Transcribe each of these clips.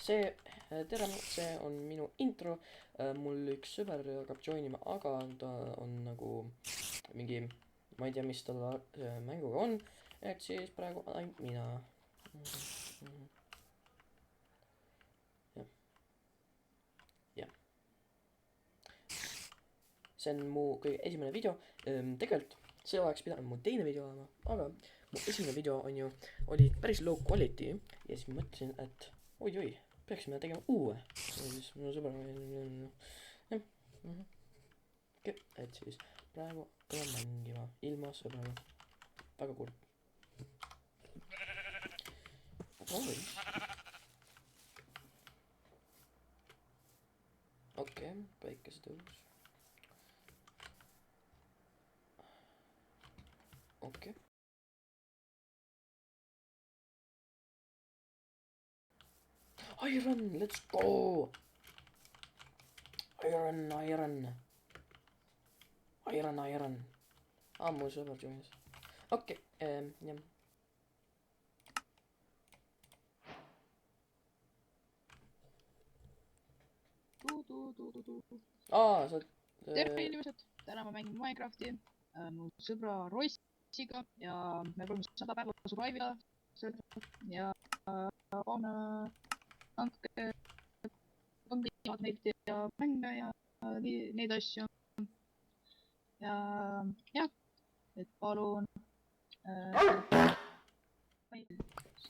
tere, see on minu intro. Mul üks sõber hakkab join ima, aga ta on nagu mingi, ma ei tea, mis tal mänguga on, et siis praegu ainult mina. jah. See on mu kõige esimene video. Tegelikult see oleks pidanud mu teine video olema, aga mu esimene video oli päris low quality ja siis mõtlesin, et oi-oi, peaksime tegema uue. Ja siis minu sõber jah. Okei, et siis praegu pean mängima ilma sõbraga. Väga kurb. Okei, päikesetõus. Okei. Iron, let's go! Iron. Mu sõber joinis. Okei, jah. Sa... Tere inimesed, täna ma mängin Minecrafti mu sõbra Rossiga ja me proovime 100 päeva survive'ida ja natuke kondivad neid ja mänge ja neid asju. Ja jah, et palun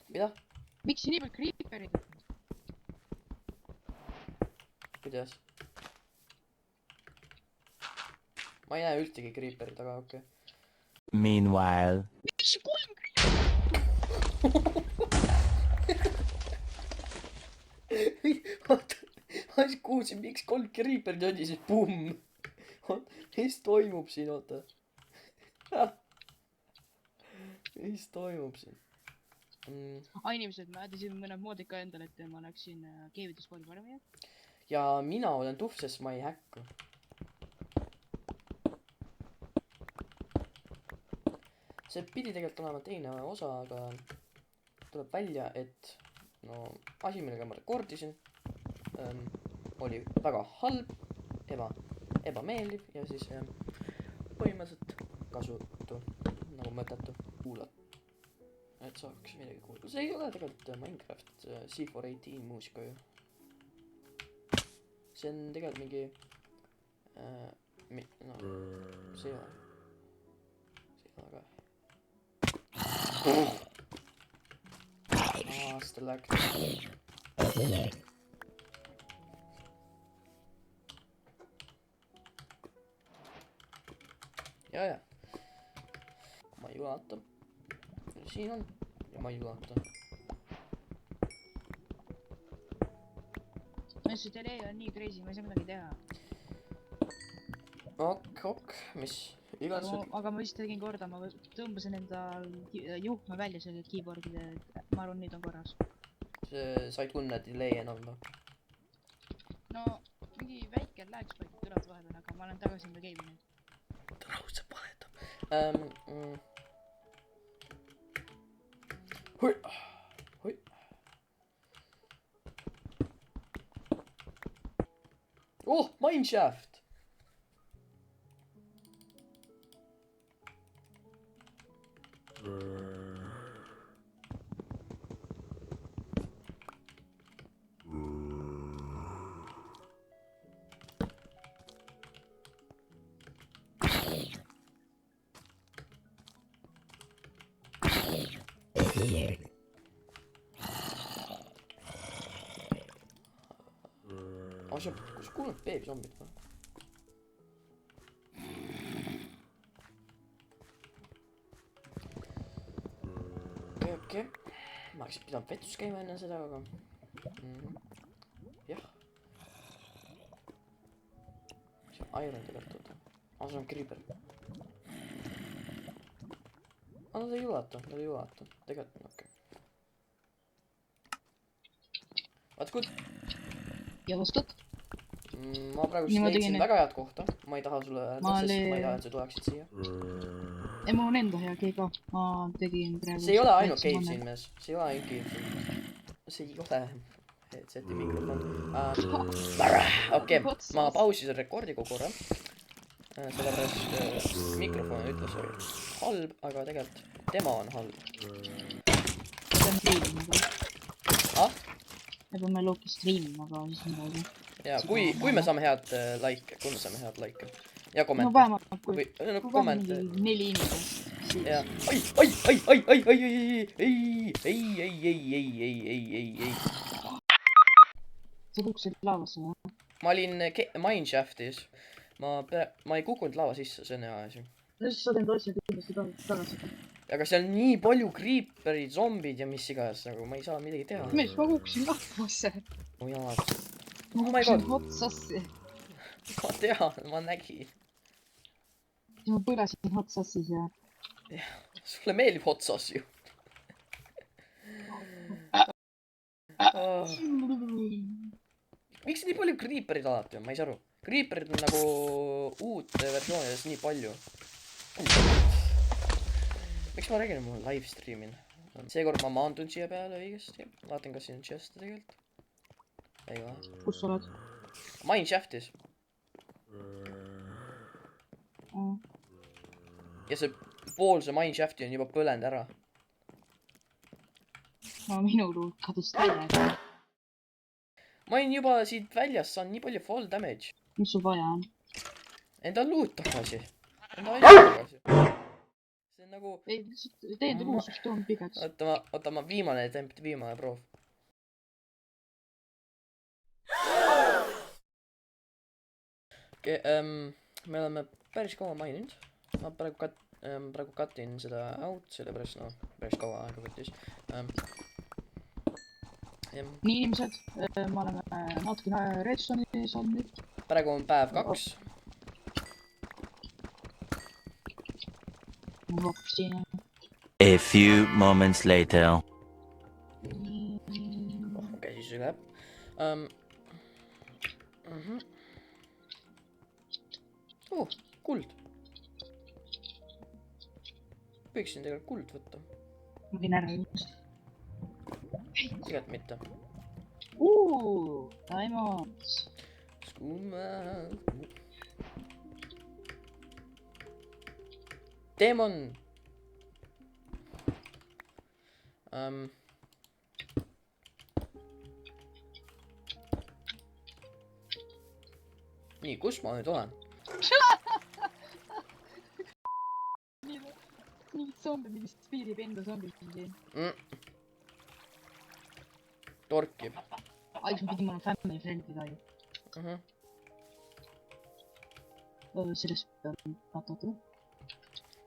Mida? Miks nii palju creeperid? Kuidas? Ma ei näe ühtegi creeperit, aga okei. Meanwhile. Miks 3 creeperit? Ma siis kuulsin, miks 3 creeperit oli, siis pumm. Mis toimub siin, oota. Mis toimub siin? Inimesed, ma ädisin mõned moodid ka endale, et ma läksin keevides palju paremini. Ja mina olen tuhv, sest ma ei häkku. See pidi tegelikult olema teine osa, aga tuleb välja, et asi, millega ma rekordisin, oli väga halb, ebameeldiv ja siis põhimõtteliselt kasutu, nagu mõttetu kuulata. Et saaks midagi kuulda. See ei ole tegelikult Minecraft C418 muusika ju. See on tegelikult mingi see ei ole. Aga seda läks. Ja. Ma ei ulata. Siin on. Ja ma ei ulata. See telee on nii crazy, ma ei saa midagi teha. Ok, mis? Aga ma vist tegin korda, ma tõmbasin enda juhtme välja selle keyboardide, ma arvan, nüüd on korras. Sa ei tunne delay enam või? No, mingi väike lag spike tuleb vahepeal, aga ma olen tagasi enda game'i nüüd. Ta raudselt valetab. Hoi. Oh, mineshaft! Kus kuulnud beebisombid või? Okei. Ma oleks pidanud vetus käima enne seda, aga... jah. See on iron tegelikult. See on creeper. Nad ei ulata. Tegelikult on okei. What's good? Ja vastad? Ma praegu leidsin väga head kohta. Ma ei taha sulle öelda, sest ma ei taha, et sa tuleksid siia. Ei, mul on enda hea cave ka. Ma tegin praegu... See ei ole ainult cave siin, mees. See ei ole ainult cave siin. See ei ole headseti mikrofon. Okei, ma pausisin rekordiga korra. Sellepärast mikrofon ütles oli halb, aga tegelikult tema on halb. see on streaming. Ah? Me peame Loki streamima ka siis midagi. Ja kui me saame head like, kui me saame head like ja No kommenti. vähemalt kui Kommente. 4 inimest. Ja ai. Sa kukkusid laavasse või? Ma olin Mineshaftis. Ma ei kukkunud laava sisse, see on hea asi. No siis saad enda asja kindlasti tagasi. Aga seal on nii palju creeperid, zombid ja mis iganes, nagu ma ei saa midagi teha. Mees, ma kukkusin laavasse. mu jalad. Ma Oh my kukkusin god. otsassi. Ma tean, ma nägin. Ja ma põlesin otsassis ja... Sulle meeldib otsas ju. Miks nii palju creeperid alati on, ma ei saa aru. Creeperid on nagu uute versioonides nii palju. Miks ma räägin, mul live streamin? Seekord ma maandun siia peale õigesti. Vaatan, kas siin on chest'e tegelikult. Ei ole. Kus sa oled? Mineshaftis. Ja see pool see Mineshafti on juba põlenud ära. No minul kadus välja. Ma olin juba siit väljas saanud nii palju fall damage. Mis sul vaja on? Enda loot tagasi. Enda asja tagasi. See on nagu... Ei, tee enda luusust toon pigaks. Oota, ma viimane attempt, viimane proov. Okei, me oleme päris kaua maininud. Ma praegu katin seda out, sellepärast no, päris kaua aega võttis. Nii inimesed, me oleme natukene redstone'i saanud nüüd. Praegu on päev 2. A few moments later. Okei, siis see läheb. Kuld. Võiksin tegelikult kuld võtta. Ma võin ära just. Tegelikult mitte. Diamonds. Demon. Nii, kus ma nüüd olen? Mingid zombid, mis piirib enda zombid siin. Torkib. Ai, ma pidin mulle family friendly sai. Sellest peab vaatama.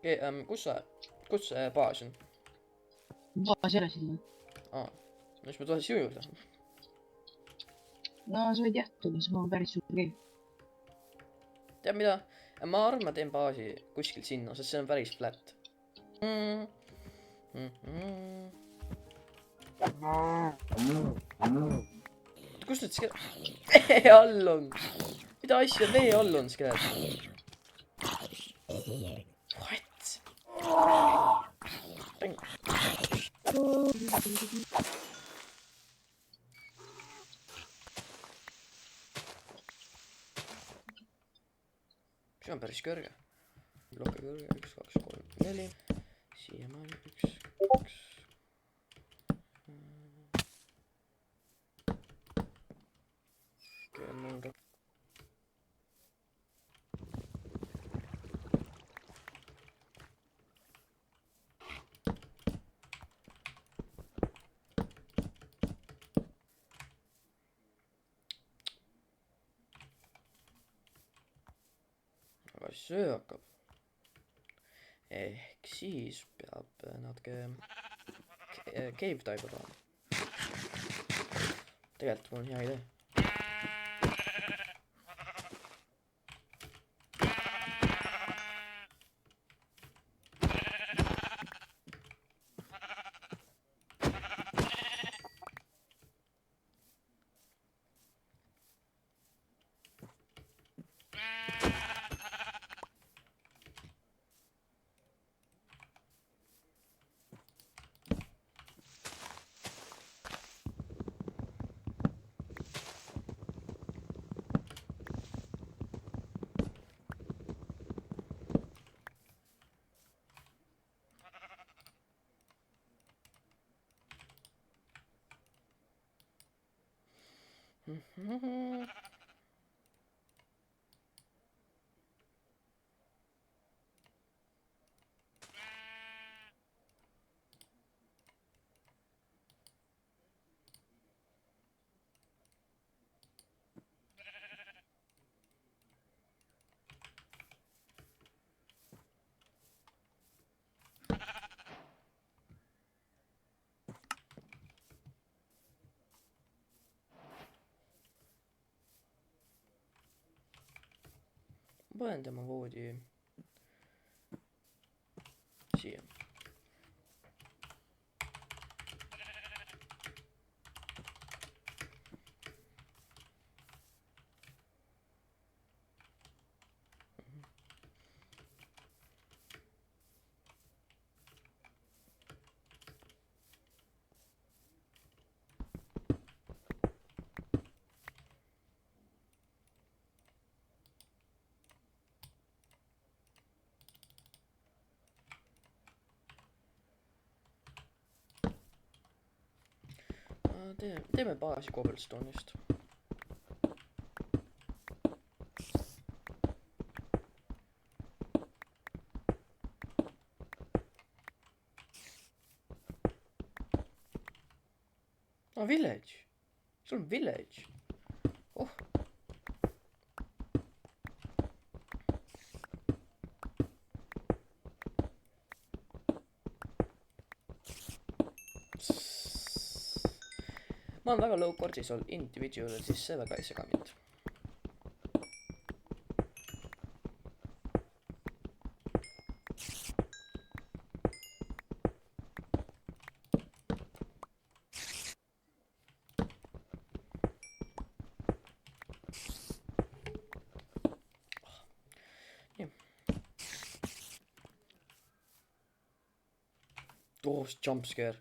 Okei, kus see baas on? Baas jälle sinna. No siis ma tulen siu juurde. No sa võid jah tulla, see on päris suur keegi. Tead mida? Ma arvan, ma teen baasi kuskil sinna, sest see on päris flat. Kus nüüd skelet? Vee all on! Mida asja vee all on skelet? What? See on päris kõrge. Blokke kõrge, 1, 2, 3, 4. Siiamaani 1, 2. Aga see hakkab. Ehk siis peab natuke cave type olema. Tegelikult mul on hea idee. panen tema voodi siia. Teeme baasi cobblestone'ist. Village. Sul on village. Oh. Ma olen väga low cortisol individual, siis see väga ei sega mind. Oh, jump scare.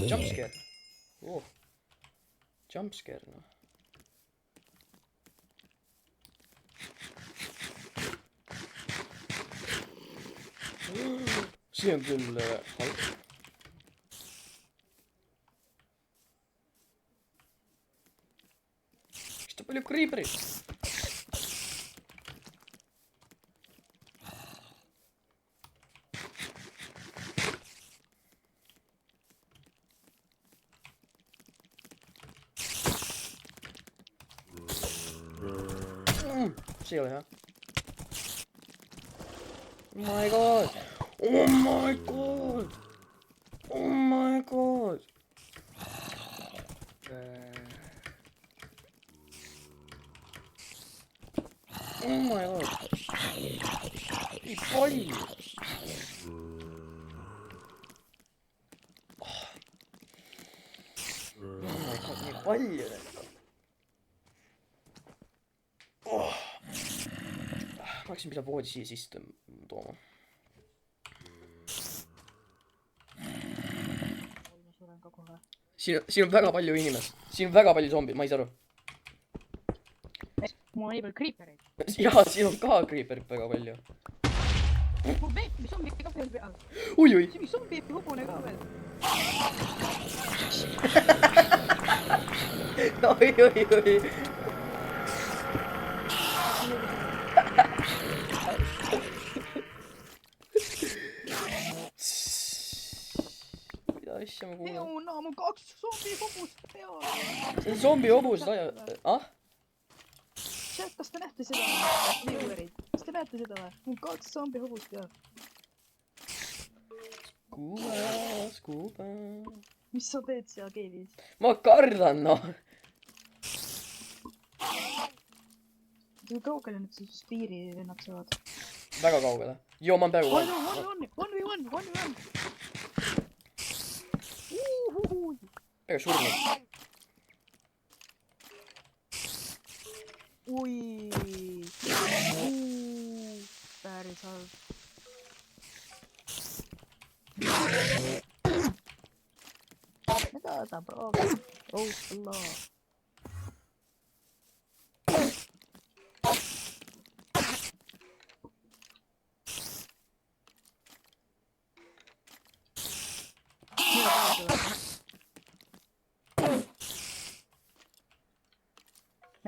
Jump scare. Oh. Jump scare, noh. See on küll halb. Miks ta palju creeperit? See ei ole hea. Oh my god! Oh my god! Oh my god! Oh my god! Nii palju! Oh my god, nii palju! Oh. Ma hakkasin pidama voodi siia sisse tooma. Siin on väga palju inimest. Siin on väga palju zombi, ma ei saa aru. Mul on nii palju creepereid. Jaa, siin on ka creeperit väga palju. Mul beebi zombi ka veel peal. Ui. See on zombi hobune ka veel. Oi. Mida asja ma kuulen? Euna, mul 2 zombi hobust peal. See on zombi hobus, ah? Kas te näete seda? Kas te näete seda või? Mul 2 zombi hobust peal. Skuuba. Mis sa teed seal keevis? Ma kardan, noh. Kui kaugele nüüd siis piirivennad saavad? Väga kaugele. Joo, ma olen peaaegu One v1. peaaegu surnud. Ui. Päris halb. Mida ta proovib? Oh, Allah.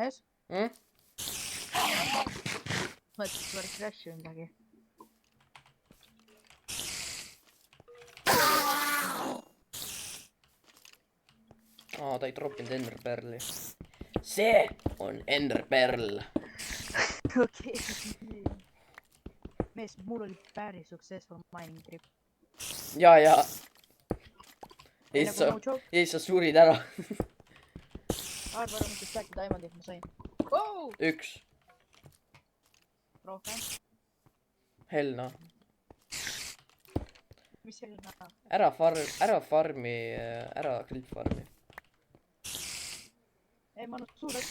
mees , mm? . mõtlesin , et oleks crash'i või midagi . Aa, ta ei droppinud Enderperli . see on Enderperl . okei . mees , mul oli päris successful mining trip . ja . ja nagu siis sa no , joke , sa surid ära . arva ära , mis Black Diamondit ma sain wow! . 1 . rohkem , hell noh . mis see oli näha ? ära farmi , ära grill farmi . ei , ma olen surnud .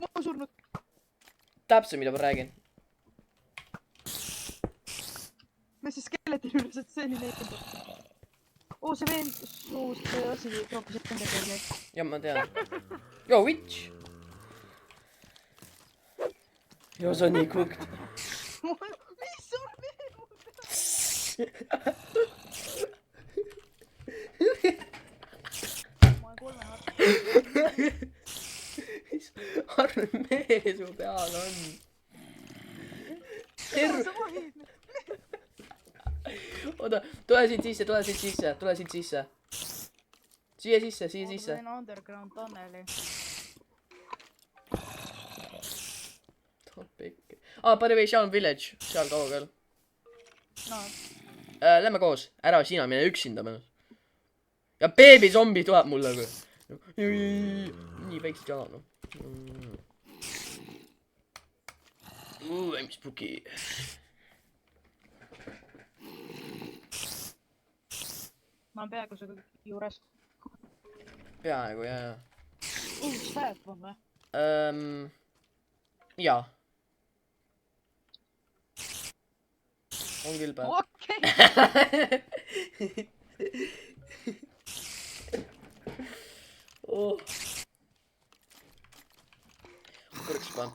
ma olen surnud . täpselt , mida ma räägin . mis see skeleti juures , et see oli näinud . oo , see vend suust asi troopis enda peale . ja ma tean . Yo , witch . Yo , see on nii cooked . mis sul veel mul peal ? ma olen 3 aastat . arvan , mees su peal on . sa vahid . oota , tule siit sisse , tule siit sisse , tule siit sisse . siia sisse , siia ma sisse . teen underground tunneli . By the way , seal on village , seal kaugel . no , Lähme koos , ära sina mine üksinda mõnus . ja beebizombi tuleb mulle kui . nii väiksed jalad noh . I m spooky . ma olen peaaegu su juures . peaaegu jaa . mis päev on või ? jaa . on küll päev . okei . oh. korraks panen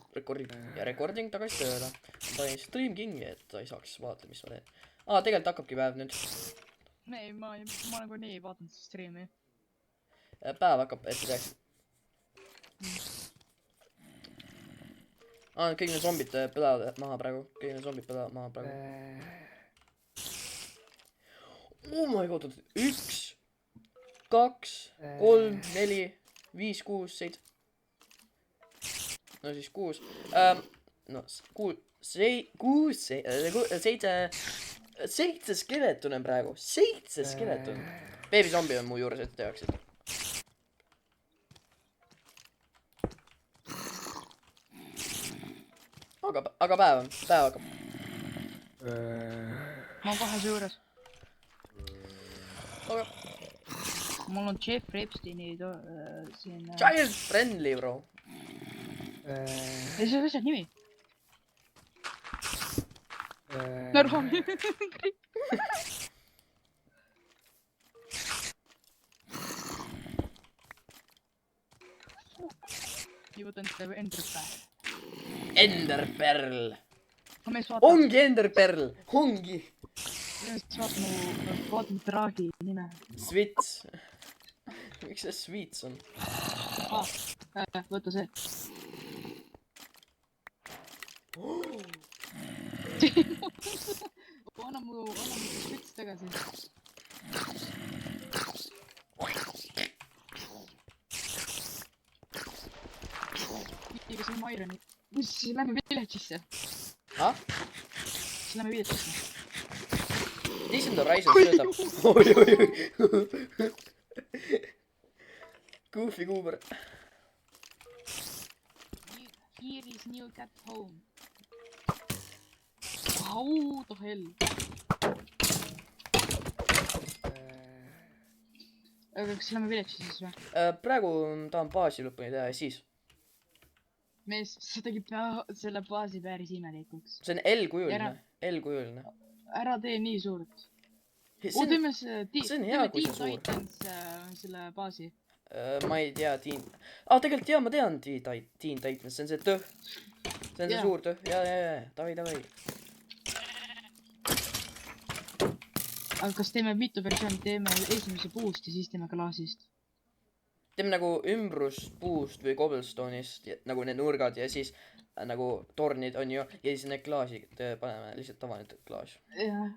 recording tagasi tööle . ma panin Stream Kingi , et ta ei saaks vaadata , mis ma teen . tegelikult hakkabki päev nüüd . ei , ma nagunii ei vaadanud seda striimi . päev hakkab ette teeks . kõik need zombid põlevad maha praegu . kõik need zombid põlevad maha praegu . oh my god , 1 , 2 , 3 , 4 , 5 , 6 , 7 . no siis 6 . no 6 , 7 skeletoni on praegu , 7 skeletoni . beebizombi on mu juures , et te teaksite . aga päev hakkab . ma olen kohe su juures . aga mul on Jeffrey Epsteini siin . child friendly bro . ei , see on asjad nimi . Narva . jõudan selle Enderpäev . Enderperl . aga mees vaatab , ongi Enderperl , ongi . mees vaatab Dragi nime . Svits . miks see Svits on ? võta see . anna mu spits tagasi . kas on Myroni ? siis lähme village'isse . ah ? siis lähme village'isse . Decent Horizon töötab . oi . Goofy Cooper . Here is new cat home . How the hell ? aga kas lähme village'isse siis või ? praegu tahan baasi lõpuni teha ja siis . mees , sa tegid selle baasi päris imelikuks . see on L-kujuline , L-kujuline . ära tee nii suurt . see on , teeme see see on hea, kui see suur. Titans selle baasi . ma ei tea , tegelikult jaa , ma tean Teen Titans , see on see tõh . see on see Jaa. suur tõh , ja , davai . aga kas teeme mitu versiooni , teeme esimese puust ja siis teeme klaasist ? teeme nagu ümbruspuust või cobblestone'ist nagu need nurgad ja siis nagu tornid on ju ja siis need klaasid paneme lihtsalt tavaline klaas jah ,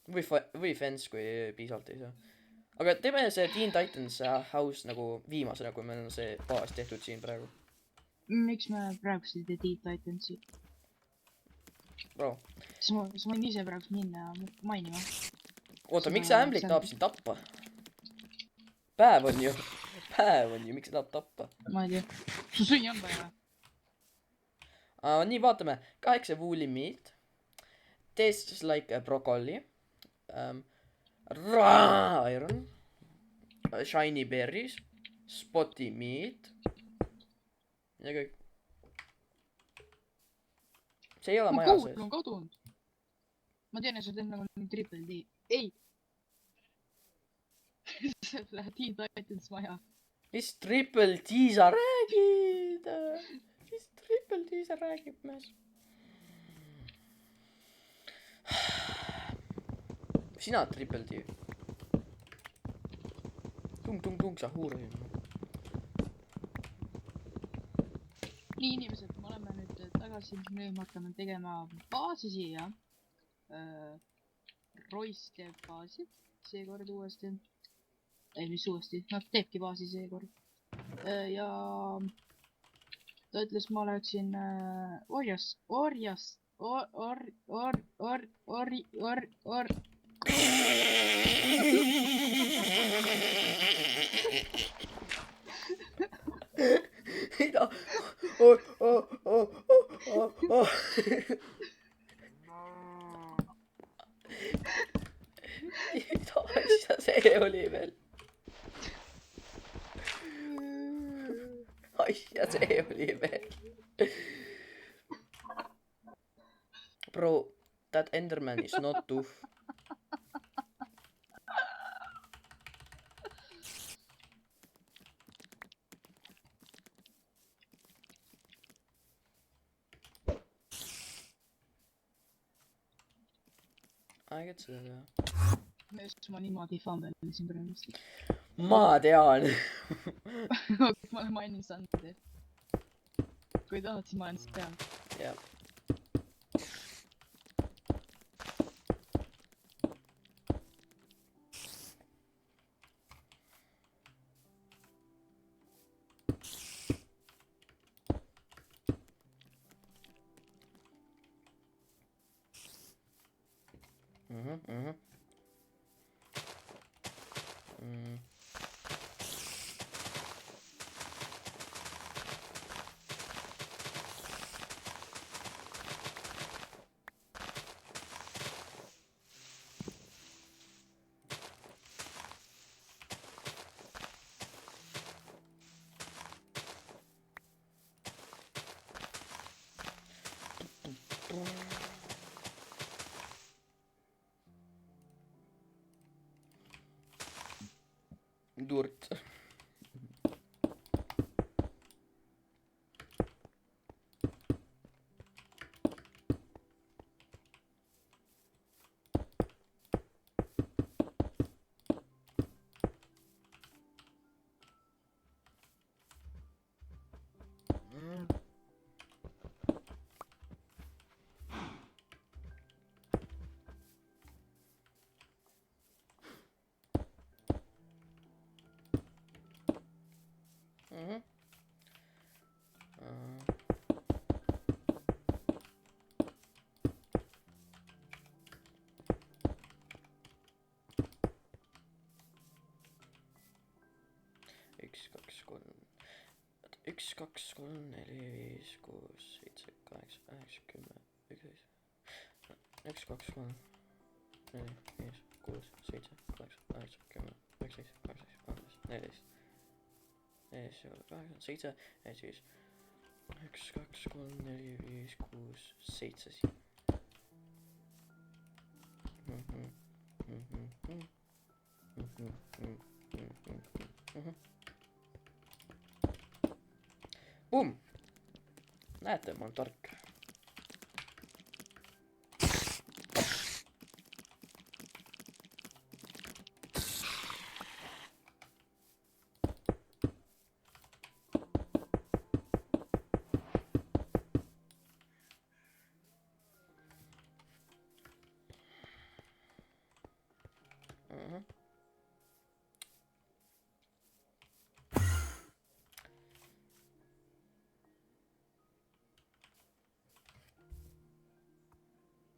või fence kui piisavalt ei saa. aga teeme see Teen Titans house nagu viimasena, kui meil on see baas tehtud siin praegu. miks me praegu ei tee Teen Titansi? Bro, siis ma võin ise praegu minna mainima. oota, miks see ämblik tahab sind tappa? päev on ju, miks ta tahab tappa? ma ei tea, su süüa on vaja. nii, vaatame. 8 woolly meat. Tastes like a broccoli. Raw iron. Shiny berries. Spotty meat. ja kõik. see ei ole mu maja kood sees. on kadunud. ma tean, et sa teed nagu triple D. ei. see läheb Teen Titans maja. mis triple D sa räägid? mis triple D sa räägid, mees? sina oled triple D. tung, sa huur. nii, inimesed, me oleme nüüd tagasi, nüüd me hakkame tegema baasi siia. Royce teeb baasi seekord uuesti. ei, mis uuesti, nad teebki baasi seekord. ja ta ütles, ma oleksin mida? mida asja see oli veel? asja see oli veel? Bro, that Enderman is not tough. aeg-ajalt seda teha. ma niimoodi fambelisin praegu. ma tean. ma olen maininud Sandi. kui tahad, siis ma olen seal. jah. Durt. üks, kaks, kolm, neli, viis, kuus, seitse, kaheksa, üheksa, 10, 11. 1, 2, 3, 4, 5, 6, 7, 8, 9, 10, 11, 12, 13, 14. 14, 7, ja siis 1, 2, 3, 4, 5, 6, 7 siin. Pumm! Näete, ma olen tark.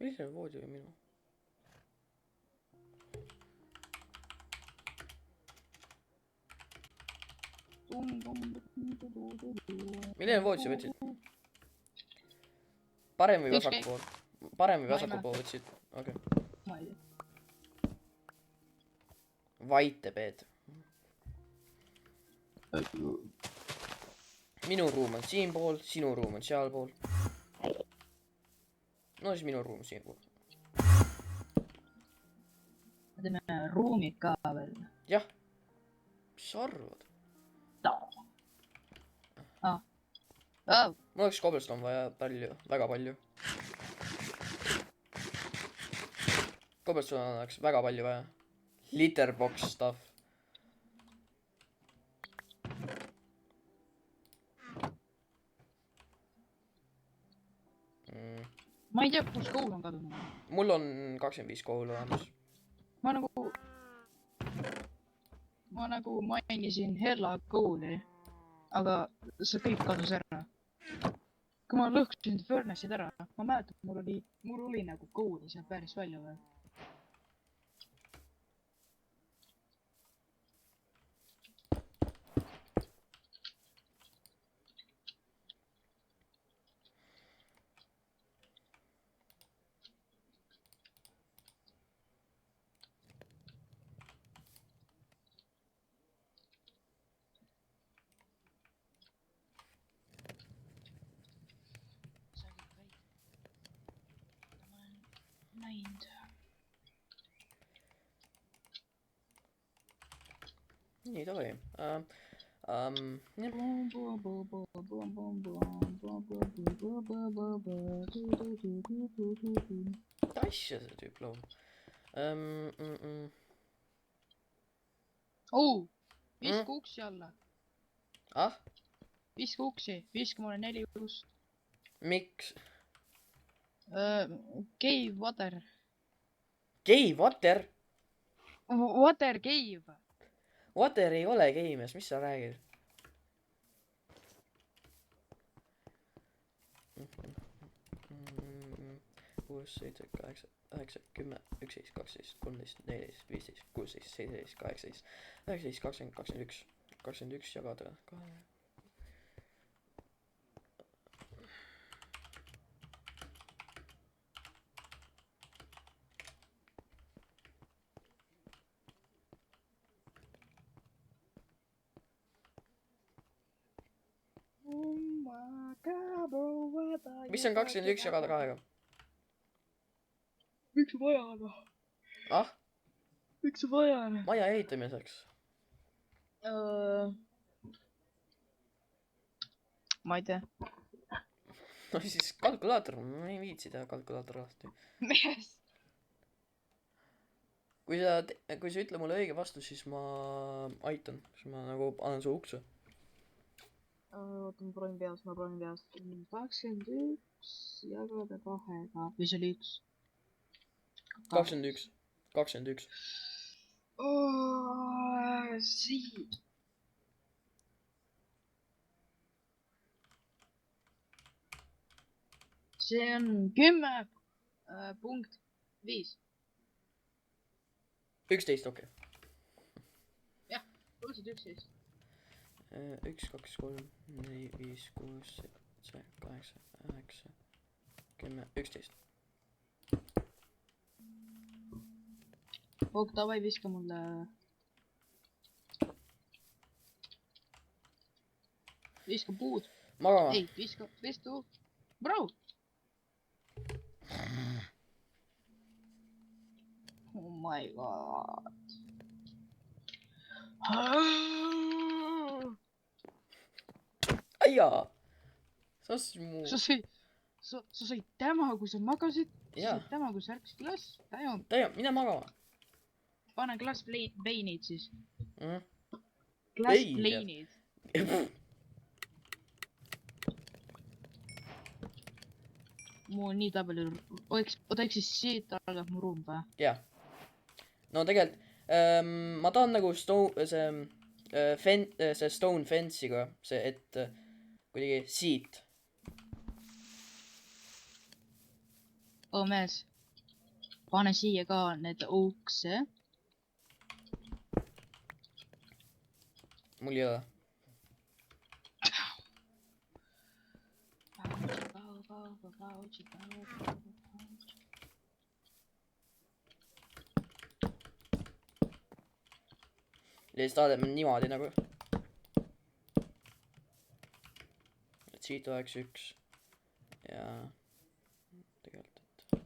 milline voodi või minu? milline voodi sa võtsid? parem või vasaku pool? parem või vasaku pool võtsid? okei. ma ei tea. Vaite peed. minu ruum on siinpool, sinu ruum on sealpool. no siis minu ruum siinpool. me teeme ruumid ka veel. jah. mis sa arvad? Oh. mul oleks cobblestone vaja palju, väga palju. Cobblestone oleks väga palju vaja. Litterbox stuff. ma ei tea, kus kool on kadunud. mul on 25 koolu olemas. ma nagu mainisin Hella kooli, aga see kõik kadus ära. kui ma lõhkusin Furnace'id ära, ma mäletan, mul oli nagu kooli sealt päris palju veel. Näinud. nii, davai. Mida asja see tüüp laulab? Viska uksi alla. ah? Viska uksi, viska mulle 4 ust. miks? Cave water. Cave water? Water cave. Water ei ole game'is, mis sa räägid? kuus, 7, 8, 9, 10, 11, 12, 13, 14, 15, 16, 17, 18, 19, 20, 21. 21 jagada 2. mis on 21 jagada 2-ga? miks on vaja on? ah? miks on vaja on? maja ehitamiseks. ma ei tea. no siis kalkulaator, ma ei viitsi teha kalkulaator lahti. mees. kui sa ütle mulle õige vastus, siis ma aitan, siis ma nagu annan su ukse. oota, ma proovin peast. 21 jagada 2-ga. või see oli 1? 21. Siit. see on 10.5. 11, okei. jah, täpselt 11. 1, 2, 3, 4, 5, 6, 7, 8, 9, 10, 11. Voog, davai, viska mulle. Viska puud. magama. ei, viska. Bro. Oh my god. aia! sa sõid täma, kui sa magasid. sa Jaa. sõid täma, kui sa ärkasid üles. Täiega, mine magama. pane glass veinid siis. mm. Glass Vein, veinid. mul on nii palju. oota, eks siis siit algab mu ruum või? jah. no tegelikult ma tahan nagu see stone fence'iga see, et kuidagi siit. oo mees, pane siia ka need ukse. mul ei ole . lihtsalt vaatame niimoodi nagu . et siit oleks üks . ja tegelikult , et .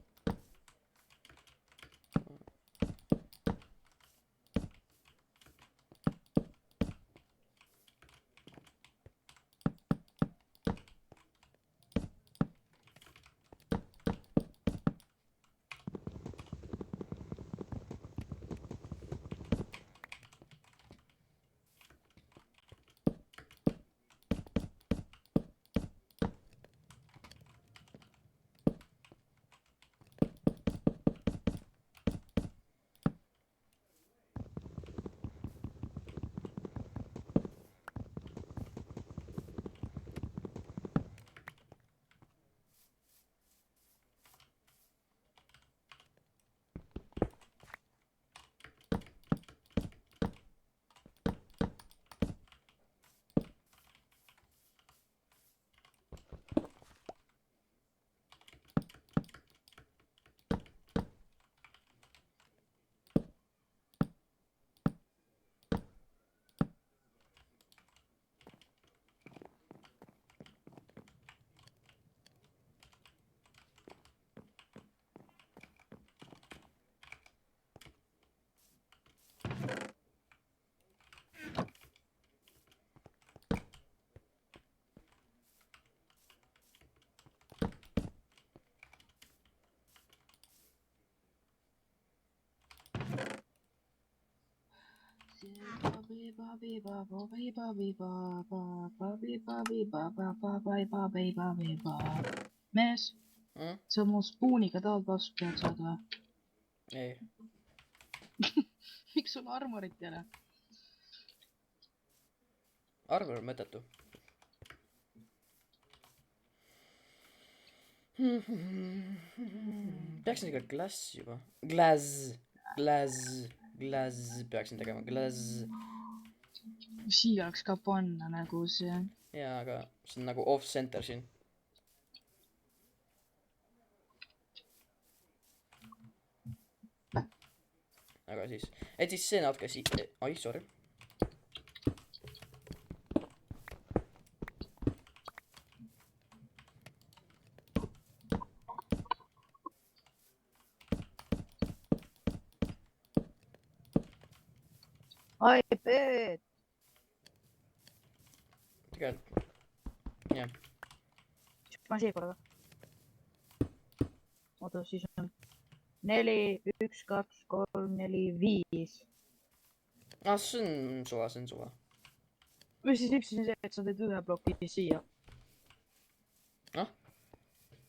mees , Mm? sa mu spooniga tahad vastu pead saada või ? ei , miks sul armorit ei ole ? arvamine on mõttetu . peaksin tegema glass juba . Glass peaksin tegema , glass . siia oleks ka panna nagu see . jaa , aga see on nagu off-center siin . aga siis , et siis see natuke siit , oi sorry . iPad . tegelikult , jah , pane siia korraga . oota , siis on 4 , 1 , 2 , 3 , 4 , 5 . ah see on suva , see on suva . või siis lipsisin see , et sa teed ühe ploki siia . Ah?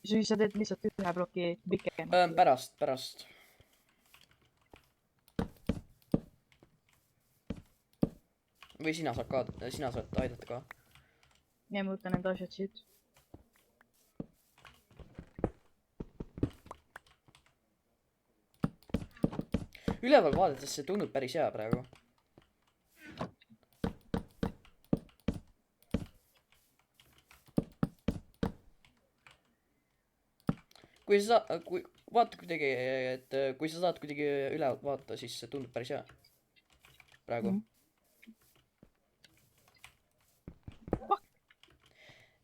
siis sa teed lihtsalt ühe ploki pikemaks . pärast . või sina saad ka , sina saad aidata ka . ja ma võtan need asjad siit . üleval vaadates see tundub päris hea praegu . kui sa , kui vaata kuidagi , et kui sa saad kuidagi üle vaadata , siis see tundub päris hea . praegu Mhm. .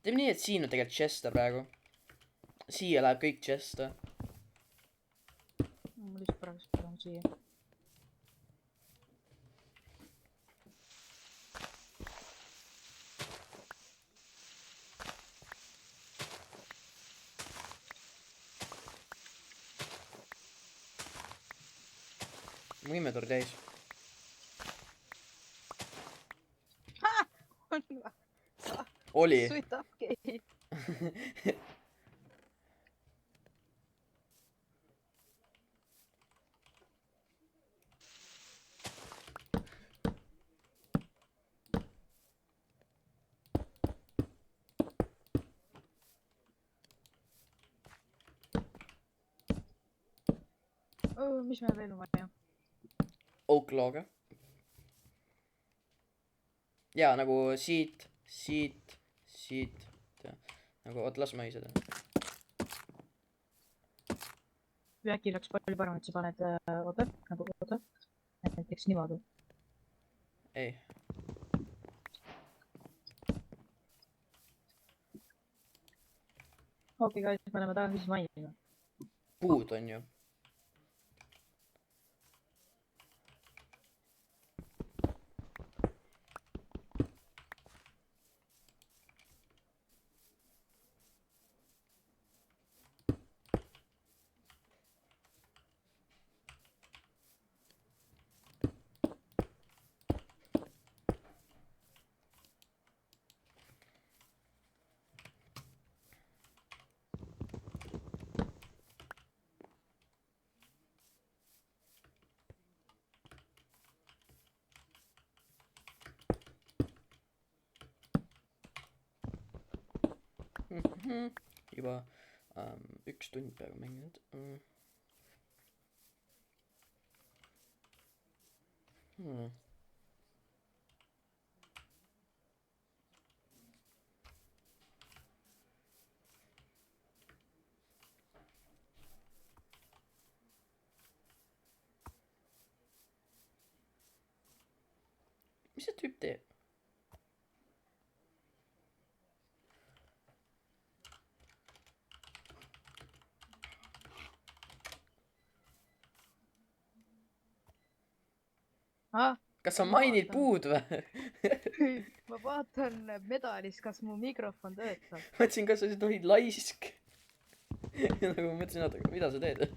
teeme nii , et siin on tegelikult chest'e praegu . siia läheb kõik chest'e . ma lihtsalt praegu panen siia . mu inventory täis . oli . Sweet upgrade . mis meil veel on vaja? Oak log'e. jaa, nagu siit. nagu, oot, las ma ise teen. või äkki oleks palju parem, et sa paned, oota, näiteks niimoodi. ei. okei, guys, me oleme tagasi mainima. puud on ju. juba 1 tund peaaegu mänginud. mis see tüüp teeb? kas sa mainid puud või? ma vaatan medalis, kas mu mikrofon töötab. mõtlesin, kas sa siis olid laisk. ja nagu mõtlesin, oota, mida sa teed?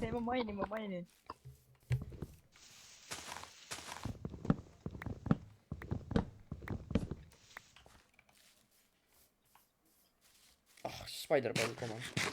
ei, ma mainin. Spider-Ball, come on.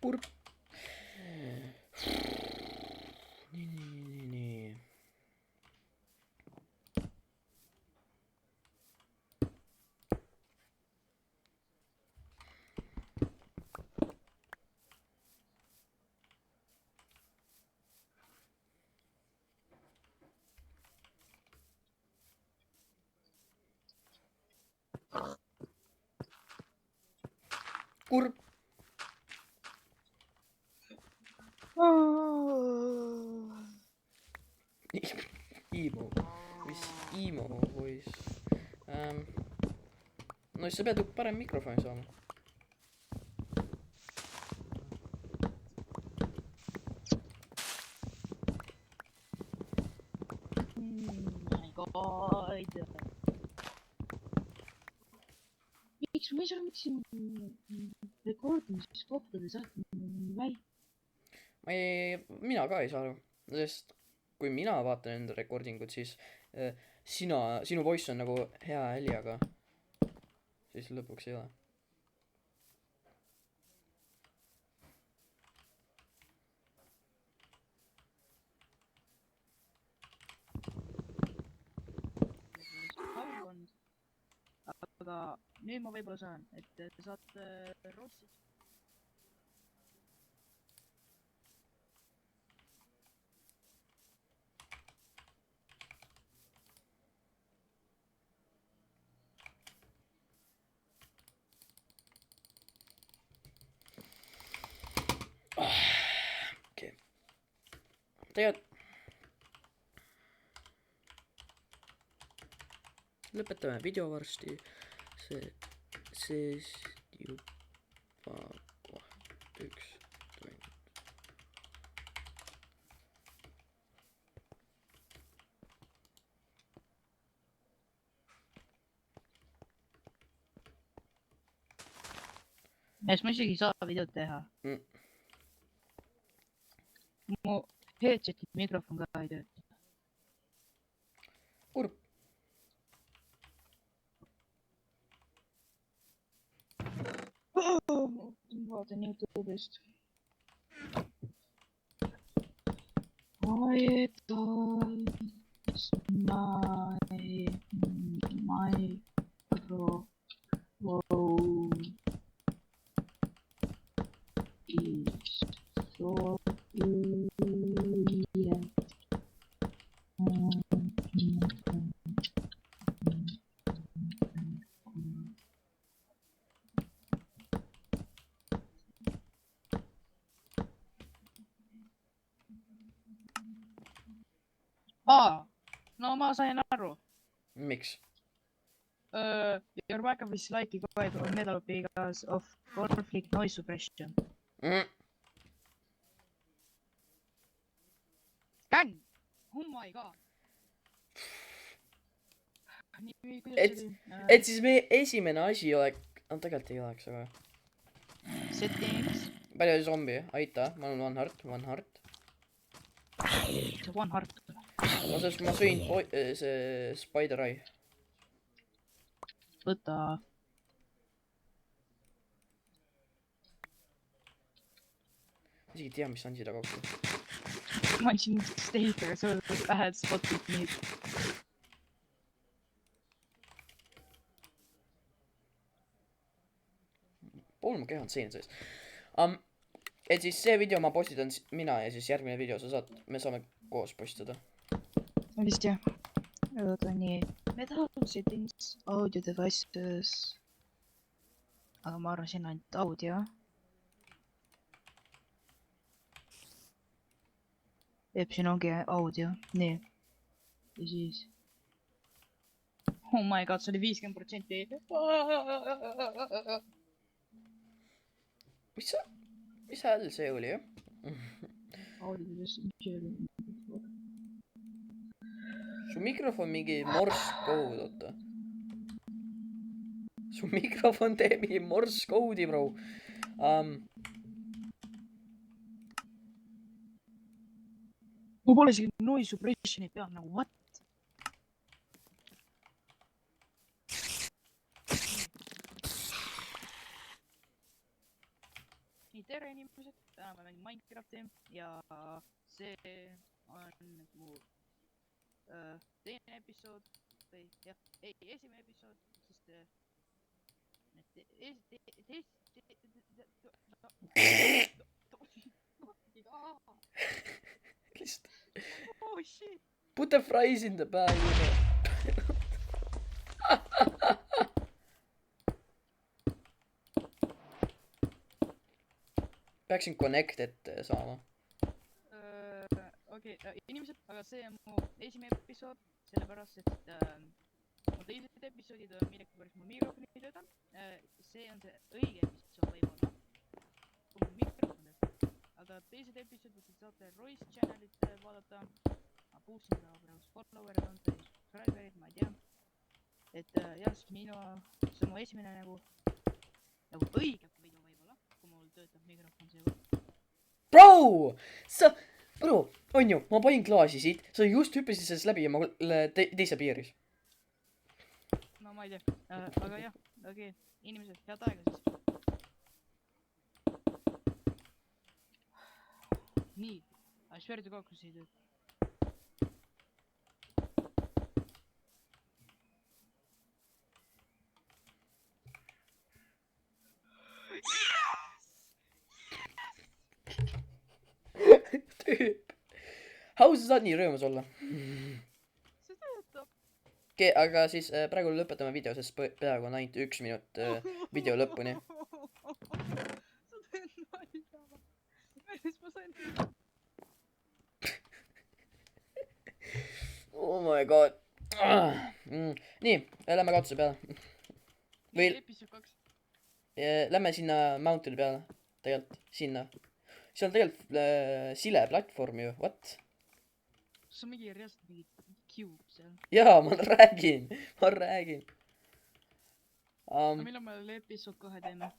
kurb. nii. kurb. Emo, mis emo voice. no siis sa pead ju parem mikrofoni saama. My god. miks siin rekordimiskohtades väike? mina ka ei saa aru, sest kui mina vaatan enda recordingut, siis sinu voice on nagu hea heli, aga siis lõpuks ei ole. aga nüüd ma võib-olla saan, et saad Rossi. okei. tegelikult lõpetame video varsti. see juba kohe 1 tund. ja siis ma isegi ei saa videot teha . Mm. mu headset'i mikrofon ka ei tööta . kurb . vaatan Youtube'ist . I thought my microphone is so weird. No ma sain aru . miks ? Your backup is likely quite of metal because of conflict noise suppression . Dang! Oh my god . nii , kuidas see oli ? et siis meie esimene asi oleks , no tegelikult ei oleks , aga Settings . palju oli zombi , aita , ma olen one heart . see one heart . sest ma sõin see spider eye . võta . isegi ei tea , mis andsid taga kokku . ma andsin steak , aga sa oled pähe spotid nii . pool mu keha on seina sees . et siis see video ma postitan mina ja siis järgmine video me saame koos postitada . vist jah . oota nii . Metal settings , audio devices . aga ma arvan , siin on ainult audio . jep , siin ongi audio , nii . ja siis . Oh my god , see oli 50%. mis hääl see oli , jah ? su mikrofon mingi morse code , oota . su mikrofon teeb mingi morse code'i , bro . mul pole isegi noise suppression'it peal nagu what ? nii , tere inimesed , täna ma mängin Minecrafti ja see on mu teine episood või jah , ei esimene episood , sest oh shit . Put the fries in the bag . peaksin connected saama . okei , inimesed , aga see on mu esimene episood , sellepärast et mu teised episoodid on millegipärast mu mikrofon ei tööta . see on see õige episood võib-olla , kui mu mikrofon töötab . aga teised episoodid saate Royce channel'it vaadata . ma boostin ka praegu follower'id on või subscriber'id , ma ei tea . et jah , see on mu esimene nagu õige video võib-olla , kui mul töötab mikrofon seekord . Bro , on ju , ma panin klaasi siit , sa just hüppasid sellest läbi ja ma teise piiris . no ma ei tea , aga jah , okei , inimesed , head aega siis . nii , I swear to God , kus ei tööta . tüüp . How sa saad nii rõõmus olla ? see töötab . okei , aga siis praegu lõpetame video , sest peaaegu on ainult 1 minut video lõpuni . sa teed nalja . mees , ma sain . Oh my god . nii , lähme katuse peale . või episood 2 . lähme sinna mountain'i peale , tegelikult sinna . see on tegelikult sile platvorm ju , what ? see on mingi reaalselt mingi cube seal . jaa , ma räägin . aga millal me episood 2 teeme ?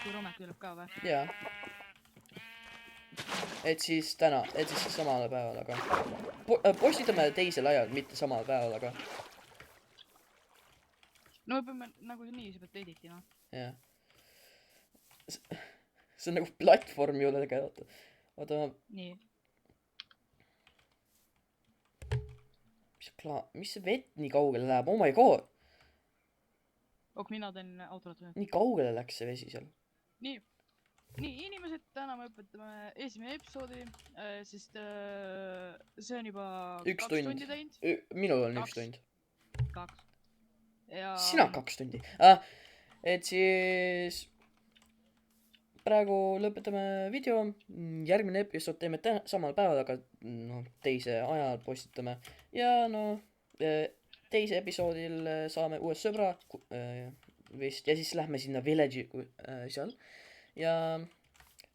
kui Romek tuleb ka või ? jaa . et siis samal päeval , aga postitame teisel ajal , mitte samal päeval , aga no me peame nagu nii , sa pead editima . jah . see on nagu platvorm ju tegelikult . oota , nii . mis see vett nii kaugele läheb , oh my god , ok , mina teen outrot või ? nii kaugele läks see vesi seal . nii , inimesed , täna me õpetame esimene episoodi , sest see on juba 1 2 tund. tundi teinud . minul on 1 Kaks. tund . 2 . ja . sina 2 tundi . et siis praegu lõpetame video , järgmine episood teeme samal päeval , aga noh , teise ajal postitame ja noh , teise episoodil saame uue sõbra vist ja siis lähme sinna village'i seal ja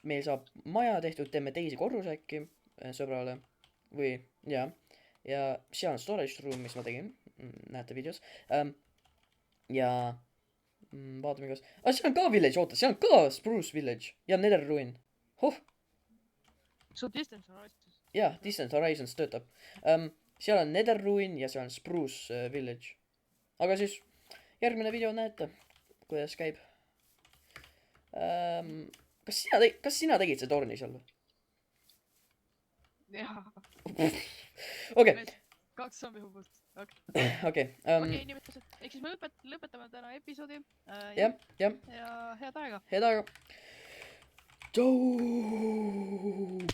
meil saab maja tehtud , teeme teise korruse äkki sõbrale või ja seal on storage room , mis ma tegin , näete videos ja vaatame , kas seal on ka village , oota , seal on ka Spruce Village ja Nether Ruin . su distance horizons . jah , Distant Horizons töötab . seal on Nether Ruin ja seal on Spruce Village . aga siis järgmine video näete , kuidas käib . kas sina tegid see torni seal või ? jah . okei , 2 zombihubust . okei , okei , inimesed , ehk siis me lõpetame täna episoodi . jah , ja head aega . head aega . tšau .